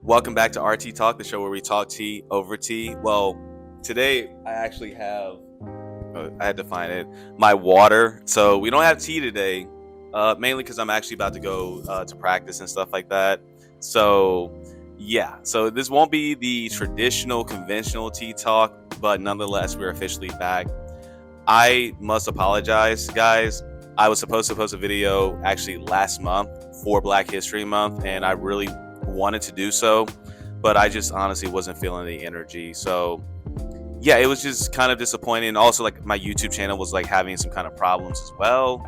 Welcome back to RT Talk, the show where we talk tea over tea. Well, today I actually have, I had to find it, my water. So we don't have tea today, mainly because I'm actually about to go to practice and stuff like that. So, yeah, so this won't be the traditional, conventional tea talk, but nonetheless, we're officially back. I must apologize, guys. I was supposed to post a video actually last month for Black History Month, and I really wanted to do so, but I just honestly wasn't feeling the energy. So yeah, it was just kind of disappointing. Also, like, my YouTube channel was like having some kind of problems as well.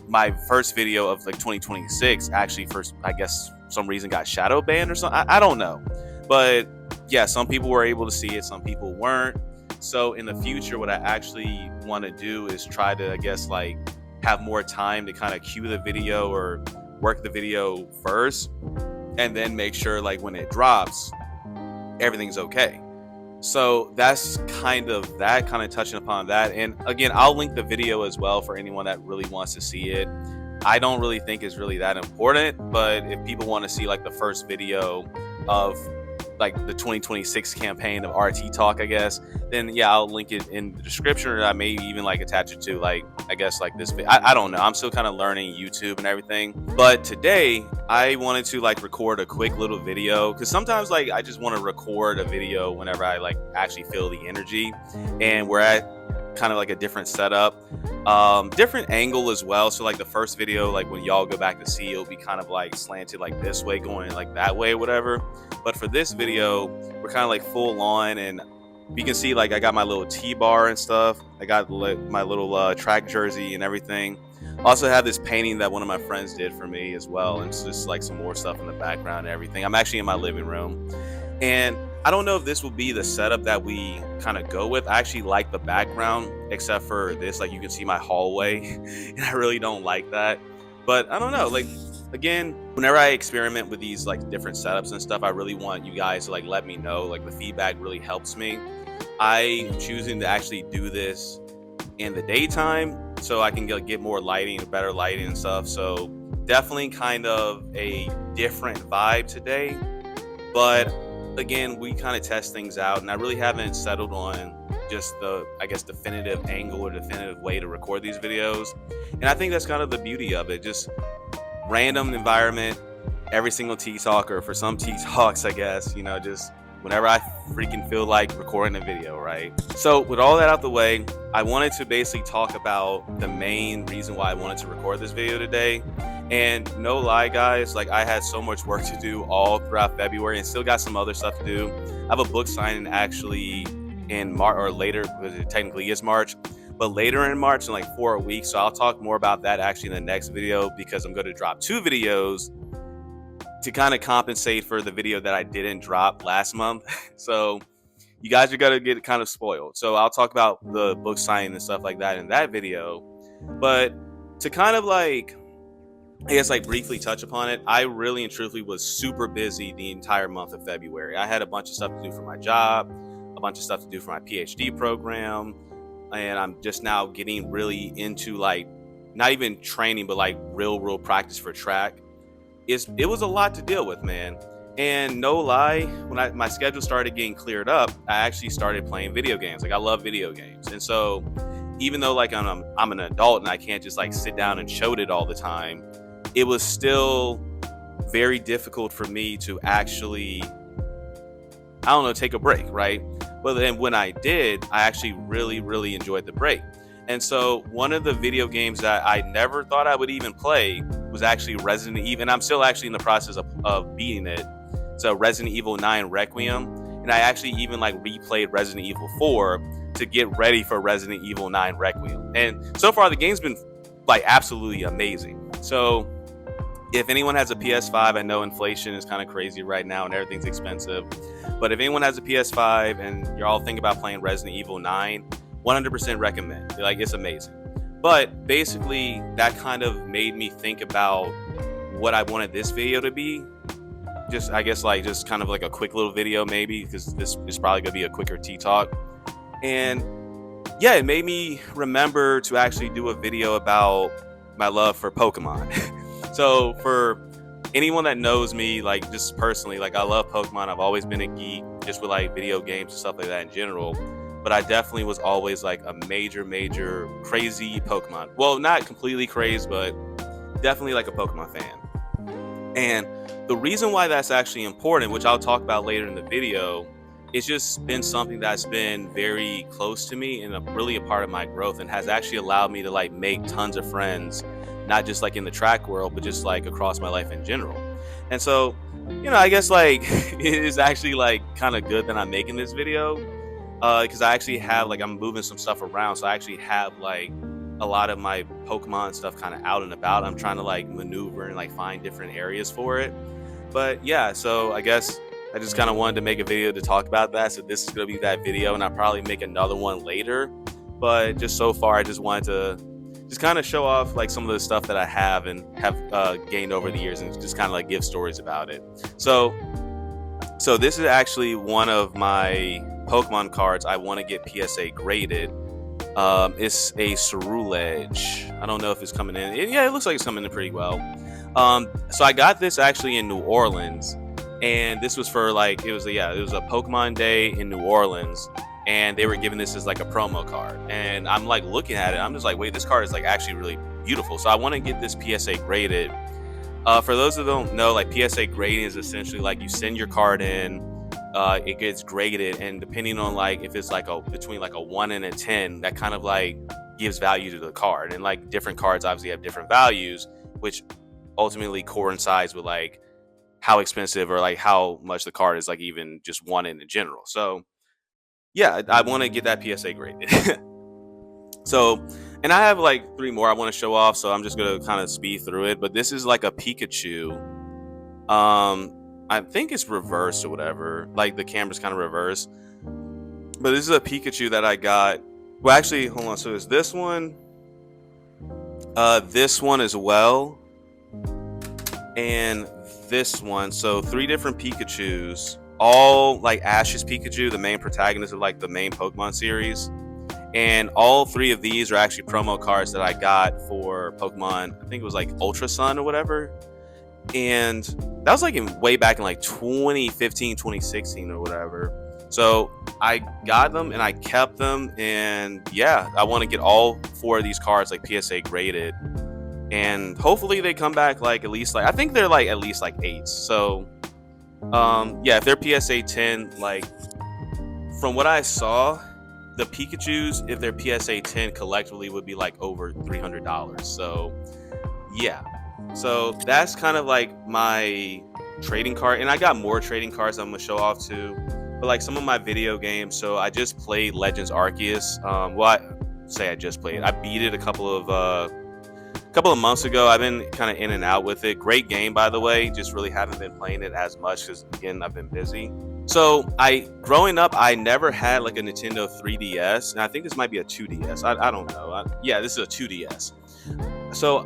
My first video of like 2026 actually, first, I guess some reason got shadow banned or something. I don't know, but yeah, some people were able to see it, some people weren't. So in the future, what I actually want to do is try to, I guess, like, have more time to kind of cue the video or work the video first, and then make sure, like, when it drops, everything's okay. So that's kind of touching upon that. And again, I'll link the video as well for anyone that really wants to see it. I don't really think it's really that important, but if people want to see like the first video of like the 2026 campaign of RT Talk, I guess, then yeah, I'll link it in the description, or I may even like attach it to, like, I guess, like this. I don't know. I'm still kind of learning YouTube and everything. But today I wanted to like record a quick little video, because sometimes like I just want to record a video whenever I like actually feel the energy, and we're at kind of like a different setup, different angle as well. So like the first video, like when y'all go back to see, it'll be kind of like slanted like this way, going like that way, whatever. But for this video, we're kind of like full on, and you can see like I got my little T-bar and stuff. I got my little track jersey and everything. Also have this painting that one of my friends did for me as well, and it's just like some more stuff in the background and everything. I'm actually in my living room, and I don't know if this will be the setup that we kind of go with. I actually like the background, except for this, like, you can see my hallway, and I really don't like that. But I don't know, like, again, whenever I experiment with these like different setups and stuff, I really want you guys to like let me know. Like, the feedback really helps me. I'm choosing to actually do this in the daytime so I can get more lighting, better lighting and stuff. So definitely kind of a different vibe today. But again, we kind of test things out, and I really haven't settled on just the, I guess, definitive angle or definitive way to record these videos. And I think that's kind of the beauty of it. Just random environment, every single T-Talk, or for some T-Talks, I guess, you know, just whenever I freaking feel like recording a video, right? So with all that out the way, I wanted to basically talk about the main reason why I wanted to record this video today. And no lie, guys, like, I had so much work to do all throughout February, and still got some other stuff to do. I have a book signing actually in March, or later, because it technically is March, but later in March, in like 4 weeks. So I'll talk more about that actually in the next video, because I'm going to drop 2 videos to kind of compensate for the video that I didn't drop last month. So you guys are going to get kind of spoiled. So I'll talk about the book signing and stuff like that in that video. But to kind of like, I guess, like, briefly touch upon it, I really and truthfully was super busy the entire month of February. I had a bunch of stuff to do for my job, a bunch of stuff to do for my PhD program, and I'm just now getting really into, like, not even training, but like real practice for track. It was a lot to deal with, man. And no lie, when my schedule started getting cleared up, I actually started playing video games. Like, I love video games, and so even though like I'm an adult and I can't just like sit down and show it all the time, it was still very difficult for me to actually, I don't know, take a break, right? But then when I did, I actually really enjoyed the break. And so one of the video games that I never thought I would even play was actually Resident Evil, and I'm still actually in the process of beating it. So Resident Evil 9 Requiem, and I actually even like replayed Resident Evil 4 to get ready for Resident Evil 9 Requiem. And so far the game's been like absolutely amazing. So if anyone has a PS5, I know inflation is kind of crazy right now and everything's expensive, but if anyone has a PS5 and you're all thinking about playing Resident Evil 9, 100% recommend. Like, it's amazing. But basically, that kind of made me think about what I wanted this video to be. Just, I guess, like, just kind of like a quick little video, maybe, because this is probably gonna be a quicker T-Talk. And yeah, it made me remember to actually do a video about my love for Pokemon. So for anyone that knows me, like just personally, like I love Pokemon. I've always been a geek just with like video games and stuff like that in general. But I definitely was always like a major crazy Pokemon. Well, not completely crazy, but definitely like a Pokemon fan. And the reason why that's actually important, which I'll talk about later in the video, it's just been something that's been very close to me and really a part of my growth, and has actually allowed me to like make tons of friends, not just like in the track world, but just like across my life in general. And so, I guess like it is actually like kind of good that I'm making this video, because I actually have like, I'm moving some stuff around, so I actually have like a lot of my Pokemon stuff kind of out and about. I'm trying to like maneuver and like find different areas for it. But yeah, so I guess I just kind of wanted to make a video to talk about that. So this is going to be that video, and I'll probably make another one later. But just so far, I just wanted to just kind of show off like some of the stuff that I have and have gained over the years, and just kind of like give stories about it. So this is actually one of my Pokemon cards I want to get PSA graded. It's a Ceruledge. I don't know if it's coming in. It looks like it's coming in pretty well. So I got this actually in New Orleans. And this was for like, it was a Pokemon Day in New Orleans, and they were giving this as like a promo card. And I'm like looking at it, I'm just like, wait, this card is like actually really beautiful. So I want to get this PSA graded. For those who don't know, like PSA grading is essentially like you send your card in, it gets graded, and depending on like if it's like between like a 1 and a 10, that kind of like gives value to the card. And like different cards obviously have different values, which ultimately coincides with like how expensive or like how much the card is like even just wanted in general. So yeah, I want to get that PSA graded. So, and I have like 3 more I want to show off, so I'm just gonna kind of speed through it. But this is like a Pikachu. I think it's reversed or whatever, like the camera's kind of reversed, but this is a Pikachu that I got. Well, actually, hold on. So is this one as well, and this one. So 3 different Pikachus, all like Ash's Pikachu, the main protagonist of like the main Pokemon series. And all 3 of these are actually promo cards that I got for Pokemon. I think it was like Ultra Sun or whatever. And that was like way back in like 2015, 2016 or whatever. So I got them and I kept them. And yeah, I want to get all 4 of these cards like PSA graded. And hopefully they come back like at least like, I think they're like at least like 8s. So yeah, if they're PSA 10, like from what I saw, the Pikachus, if they're PSA 10 collectively, would be like over $300. So yeah, so that's kind of like my trading card. And I got more trading cards I'm gonna show off too, but like some of my video games. So I just played Legends Arceus. I just played, I beat it a couple of months ago. I've been kind of in and out with it. Great game, by the way. Just really haven't been playing it as much because, again, I've been busy. So growing up, I never had like a Nintendo 3DS, and I think this might be a 2DS. I don't know. Yeah, this is a 2DS. So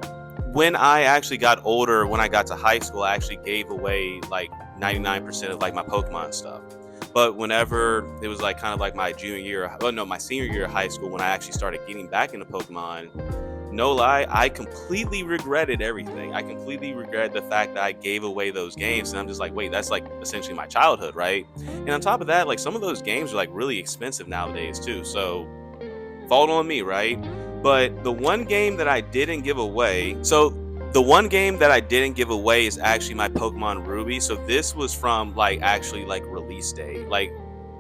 when I actually got older, when I got to high school, I actually gave away like 99% of like my Pokemon stuff. But whenever it was like kind of like my senior year of high school, when I actually started getting back into Pokemon, no lie, I completely regretted everything. I completely regret the fact that I gave away those games. And I'm just like, wait, that's like essentially my childhood, right? And on top of that, like some of those games are like really expensive nowadays too. So fault on me, right? But the one game that I didn't give away, is actually my Pokemon Ruby. So this was from like actually like release date. Like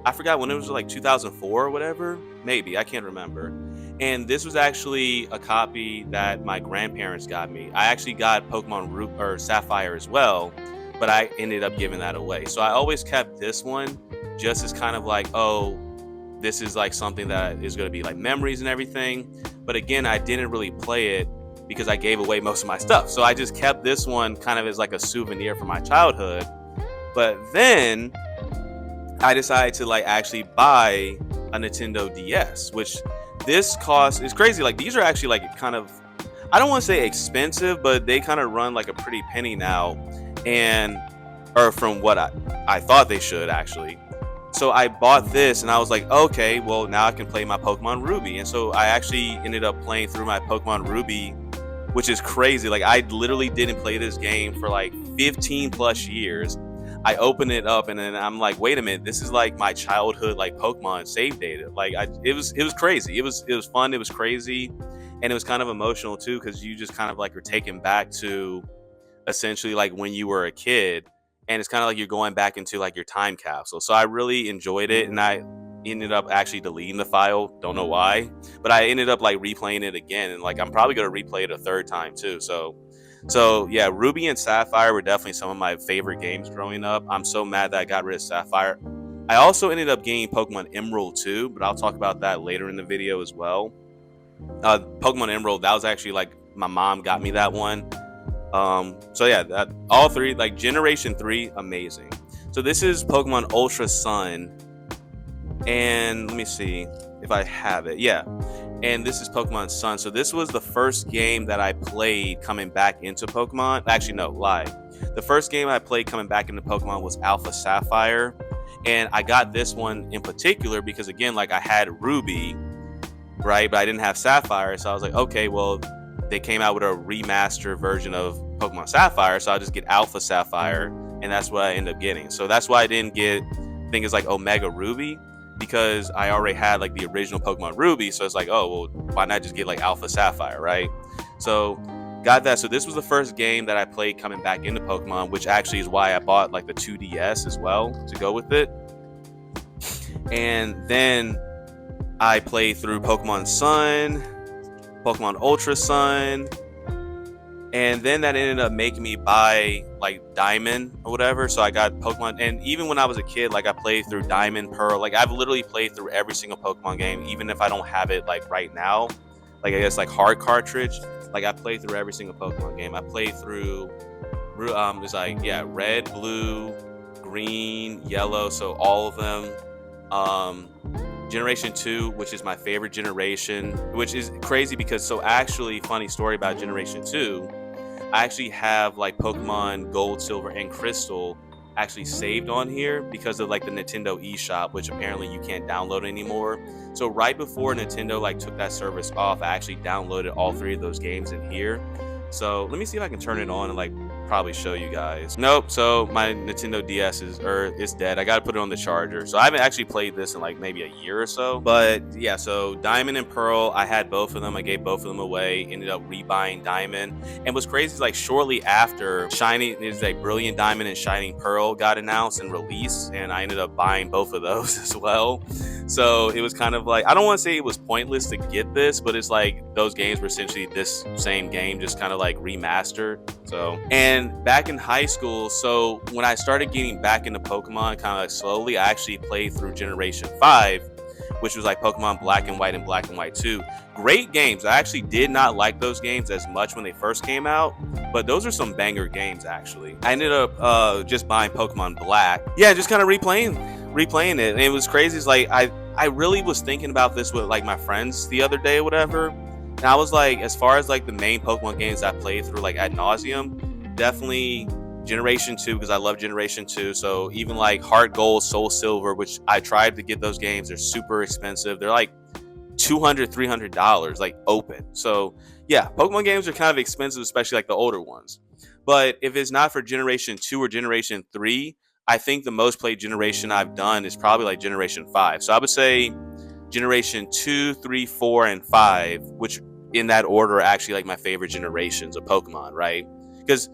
I forgot when it was, like 2004 or whatever. Maybe, I can't remember. And this was actually a copy that my grandparents got me. I actually got Pokemon Ruby or Sapphire as well, but I ended up giving that away. So I always kept this one just as kind of like, oh, this is like something that is going to be like memories and everything. But again, I didn't really play it because I gave away most of my stuff. So I just kept this one kind of as like a souvenir from my childhood. But then I decided to like actually buy a Nintendo DS, which this cost is crazy. Like these are actually like kind of, I don't want to say expensive, but they kind of run like a pretty penny now, or from what I thought they should actually. So I bought this and I was like, okay, well now I can play my Pokemon Ruby. And so I actually ended up playing through my Pokemon Ruby, which is crazy. Like I literally didn't play this game for like 15 plus years. I open it up and then I'm like, wait a minute, this is like my childhood like Pokemon save data. Like it was crazy. It was fun. It was crazy, and it was kind of emotional too because you just kind of like are taken back to essentially like when you were a kid, and it's kind of like you're going back into like your time capsule. So I really enjoyed it, and I ended up actually deleting the file. Don't know why, but I ended up like replaying it again, and like I'm probably gonna replay it a third time too. So yeah, Ruby and Sapphire were definitely some of my favorite games growing up. I'm so mad that I got rid of Sapphire. I also ended up getting Pokemon Emerald too, but I'll talk about that later in the video as well. Pokemon Emerald, that was actually like my mom got me that one. So yeah, that all three, like Generation 3, amazing. So this is Pokemon Ultra Sun, and let me see if I have it. Yeah. And this is Pokemon Sun. So this was the first game that I played coming back into Pokemon. Actually, no, lie. The first game I played coming back into Pokemon was Alpha Sapphire. And I got this one in particular because, again, like I had Ruby, right? But I didn't have Sapphire. So I was like, okay, well, they came out with a remastered version of Pokemon Sapphire. So I'll just get Alpha Sapphire. And that's what I ended up getting. So that's why I didn't get things like Omega Ruby, because I already had like the original Pokemon Ruby. So it's like, oh, well, why not just get like Alpha Sapphire, right? So got that. So this was the first game that I played coming back into Pokemon, which actually is why I bought like the 2DS as well to go with it. And then I played through Pokemon Sun, Pokemon Ultra Sun, and then that ended up making me buy like Diamond or whatever. So I got Pokemon, and even when I was a kid, like I played through Diamond, Pearl. Like I've literally played through every single Pokemon game, even if I don't have it like right now. Like I guess like hard cartridge. Like I played through every single Pokemon game. I played through it's like, yeah, red, blue, green, yellow, so all of them. Generation 2, which is my favorite generation, which is crazy because, so actually, funny story about Generation 2, I actually have like Pokemon Gold, Silver, and Crystal actually saved on here because of like the Nintendo eShop, which apparently you can't download anymore. So right before Nintendo like took that service off, I actually downloaded all three of those games in here. So let me see if I can turn it on and like probably show you guys. Nope. So my Nintendo DS is dead. I got to put it on the charger. So I haven't actually played this in like maybe a year or so. But yeah, so Diamond and Pearl, I had both of them. I gave both of them away. Ended up rebuying Diamond. And what's crazy is like shortly after Shining is like Brilliant Diamond and Shining Pearl got announced and released, and I ended up buying both of those as well. So it was kind of like, I don't want to say it was pointless to get this, but it's like those games were essentially this same game, just kind of like remastered. So, and back in high school, so when I started getting back into Pokemon kind of like slowly, I actually played through Generation 5, which was like Pokemon Black and White and Black and White 2. Great games. I actually did not like those games as much when they first came out, but those are some banger games actually. I ended up just buying Pokemon Black. Yeah, just kind of replaying it. And it was crazy. It's like I really was thinking about this with like my friends the other day or whatever. And I was like, as far as like the main Pokemon games I played through like ad nauseum, definitely Generation 2, because I love Generation 2. So even like Heart Gold, Soul Silver, which I tried to get those games, they're super expensive. They're like $200, $300 like open. So yeah, Pokemon games are kind of expensive, especially like the older ones. But if it's not for Generation 2 or Generation 3, I think the most played generation I've done is probably like Generation 5. So I would say Generation 2, 3, 4, and 5, which in that order are actually like my favorite generations of Pokemon, right? Because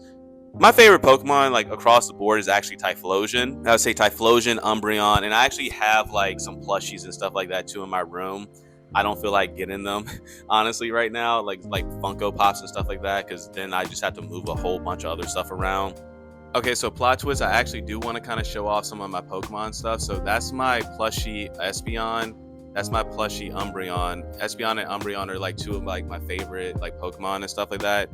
my favorite Pokemon like across the board is actually Typhlosion. I would say Typhlosion, Umbreon, and I actually have like some plushies and stuff like that too in my room. I don't feel like getting them honestly right now, like Funko Pops and stuff like that, because then I just have to move a whole bunch of other stuff around. Okay, so plot twist, I actually do want to kind of show off some of my Pokemon stuff. So that's my plushie Espeon. That's my plushie Umbreon. Espeon and Umbreon are like two of like my favorite like Pokemon and stuff like that.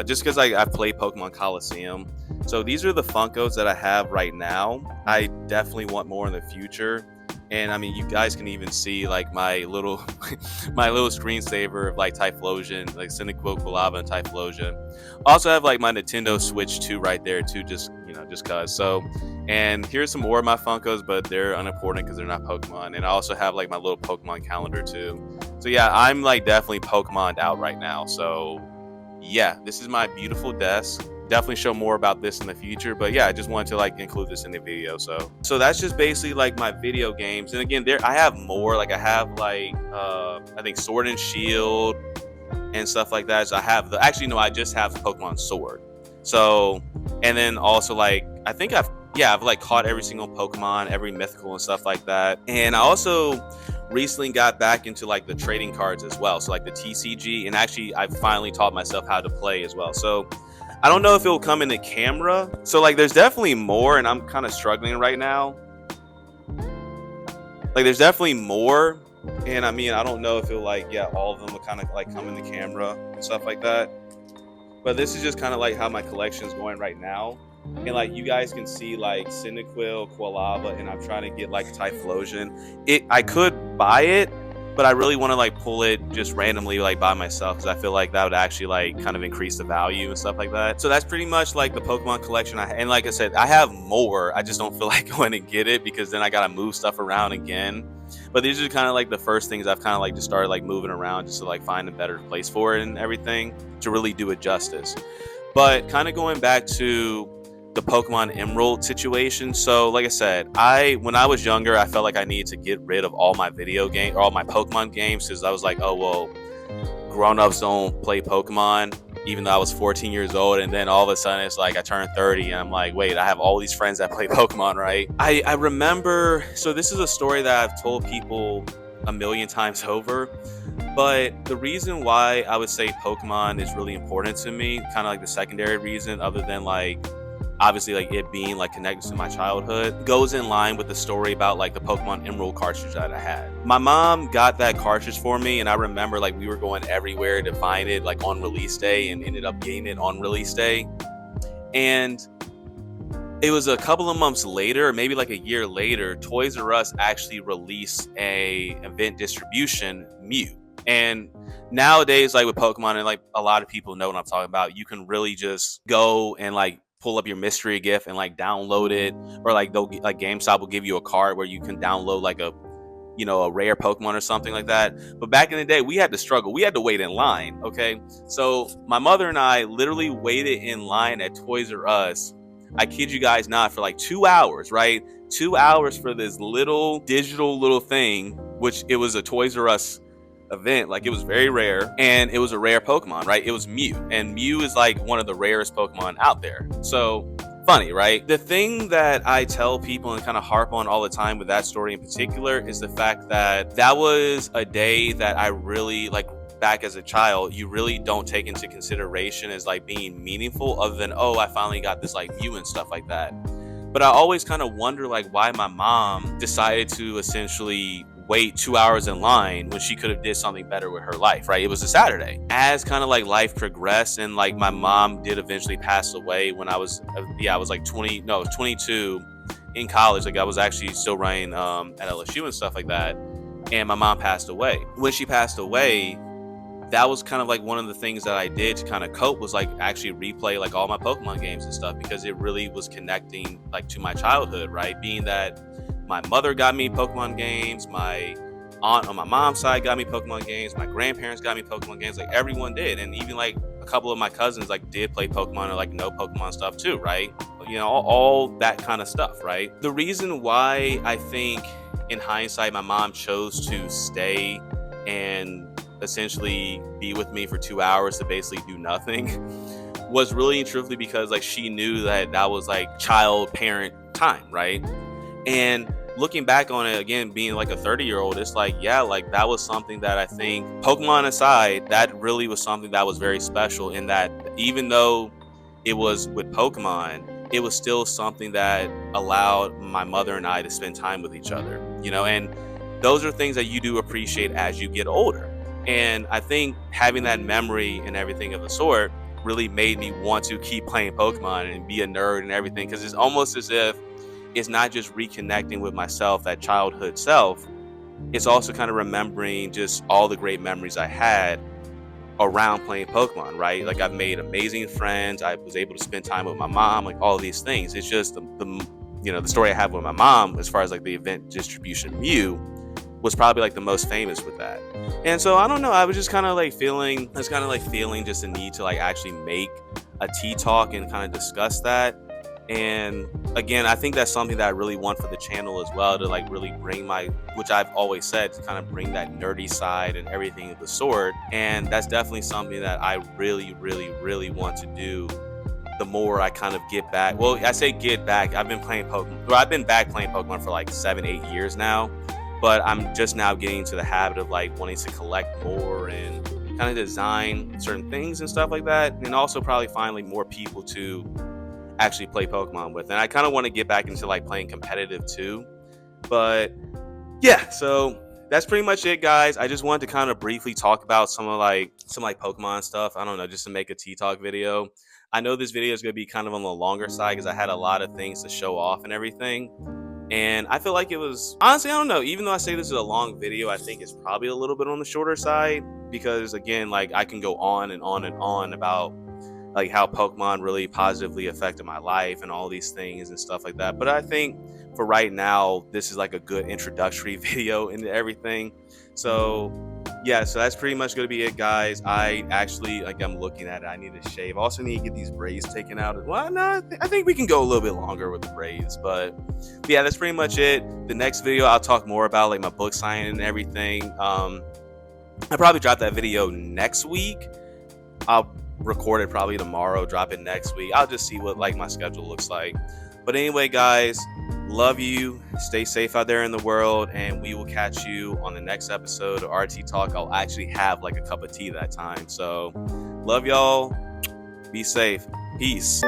Just because I've played Pokemon Collection. So these are the Funkos that I have right now. I definitely want more in the future. And I mean, you guys can even see like my little screensaver of like Typhlosion, like Cyndaquil, Quilava, and Typhlosion. Also have like my Nintendo Switch 2 right there too, just cause. So, and here's some more of my Funkos, but they're unimportant because they're not Pokemon. And I also have like my little Pokemon calendar too. So yeah, I'm like definitely Pokemoned out right now. So yeah, this is my beautiful desk. definitely show more about this in the future. But yeah, I just wanted to like include this in the video. So that's just basically like my video games. And again, I have more. Like I have like I think Sword and Shield and stuff like that. So I have I just have Pokemon Sword. So, and then also like I think I've like caught every single Pokemon, every mythical and stuff like that. And I also recently got back into like the trading cards as well. So like the TCG, and actually I finally taught myself how to play as well. So I don't know if it will come in the camera. So like there's definitely more, and I'm kind of struggling right now. Like there's definitely more. And I mean, I don't know if it'll like, all of them will kind of like come in the camera and stuff like that. But this is just kind of like how my collection is going right now. And like you guys can see like Cyndaquil, Quilava, and I'm trying to get like Typhlosion. I could buy it, but I really want to like pull it just randomly like by myself, because I feel like that would actually like kind of increase the value and stuff like that. So that's pretty much like the Pokemon collection. And like I said, I have more. I just don't feel like going to get it because then I gotta move stuff around again. But these are kind of like the first things I've kind of like just started like moving around just to like find a better place for it and everything to really do it justice. But kind of going back to the Pokemon Emerald situation. So like I said, when I was younger, I felt like I needed to get rid of all my video game or all my Pokemon games, because I was like, oh well, grown-ups don't play Pokemon, even though I was 14 years old. And then all of a sudden it's like I turned 30 and I'm like, wait, I have all these friends that play Pokemon, right? I remember, so this is a story that I've told people a million times over, but the reason why I would say Pokemon is really important to me, kind of like the secondary reason, other than like obviously like it being like connected to my childhood, goes in line with the story about like the Pokemon Emerald cartridge that I had. My mom got that cartridge for me, and I remember like we were going everywhere to find it like on release day, and ended up getting it on release day. And it was a couple of months later, maybe like a year later, Toys R Us actually released a event distribution Mew. And nowadays, like with Pokemon, and like a lot of people know what I'm talking about, you can really just go and like pull up your mystery gift and like download it, or like GameStop will give you a card where you can download like a rare Pokemon or something like that. But back in the day, we had to struggle. We had to wait in line. Okay, so my mother and I literally waited in line at Toys R Us. I kid you guys not, for like 2 hours, right? 2 hours for this little digital thing, which it was a Toys R Us event. Like it was very rare, and it was a rare Pokemon, right? It was Mew, and Mew is like one of the rarest Pokemon out there. So funny, right? The thing that I tell people and kind of harp on all the time with that story in particular is the fact that that was a day that I really like. Back as a child, you really don't take into consideration as like being meaningful, other than, oh, I finally got this like Mew and stuff like that. But I always kind of wonder like why my mom decided to essentially wait 2 hours in line when she could have did something better with her life, right? It was a Saturday. As kind of like life progressed, and like my mom did eventually pass away when I was 22 in college. Like I was actually still running at LSU and stuff like that, and my mom passed away. When she passed away, that was kind of like one of the things that I did to kind of cope, was like actually replay like all my Pokemon games and stuff, because it really was connecting like to my childhood, right? Being that my mother got me Pokemon games, my aunt on my mom's side got me Pokemon games, my grandparents got me Pokemon games, like everyone did. And even like a couple of my cousins like did play Pokemon or like know Pokemon stuff too, right? All that kind of stuff, right? The reason why I think in hindsight my mom chose to stay and essentially be with me for 2 hours to basically do nothing was really and truthfully because like she knew that was like child parent time, right? And looking back on it again, being like a 30-year-old, it's like, yeah, like that was something that I think, Pokemon aside, that really was something that was very special, in that even though it was with Pokemon, it was still something that allowed my mother and I to spend time with each other, and those are things that you do appreciate as you get older. And I think having that memory and everything of the sort really made me want to keep playing Pokemon and be a nerd and everything, because it's almost as if it's not just reconnecting with myself, that childhood self, it's also kind of remembering just all the great memories I had around playing Pokemon, right? Like I've made amazing friends, I was able to spend time with my mom, like all these things. It's just the story I have with my mom as far as like the event distribution Mew was probably like the most famous with that. And so I don't know, I was just kind of like feeling just the need to like actually make a tea talk and kind of discuss that. And again, I think that's something that I really want for the channel as well, to like really bring my, which I've always said, to kind of bring that nerdy side and everything of the sort. And that's definitely something that I really, really, really want to do the more I kind of get back. Well, I say get back. I've been playing Pokemon. Well, I've been back playing Pokemon for like 7-8 years now, but I'm just now getting to the habit of like wanting to collect more and kind of design certain things and stuff like that, and also probably find like more people to actually play Pokemon with. And I kind of want to get back into like playing competitive too. But yeah, so that's pretty much it, guys. I just wanted to kind of briefly talk about some Pokemon stuff. I don't know, just to make a tea talk video. I know this video is going to be kind of on the longer side because I had a lot of things to show off and everything. And I feel like it was, honestly, I don't know, even though I say this is a long video, I think it's probably a little bit on the shorter side, because again, like I can go on and on and on about like how Pokemon really positively affected my life and all these things and stuff like that. But I think for right now, this is like a good introductory video into everything. So yeah, so that's pretty much going to be it, guys. I actually, like, I'm looking at it, I need to shave. I also need to get these braids taken out. Well, no, I think we can go a little bit longer with the braids, but yeah, that's pretty much it. The next video, I'll talk more about like my book signing and everything. I'll probably drop that video next week. I'll record it probably tomorrow, drop it next week. I'll just see what like my schedule looks like. But anyway, guys, love you. Stay safe out there in the world, and we will catch you on the next episode of RT Talk. I'll actually have like a cup of tea that time. So love y'all. Be safe. Peace.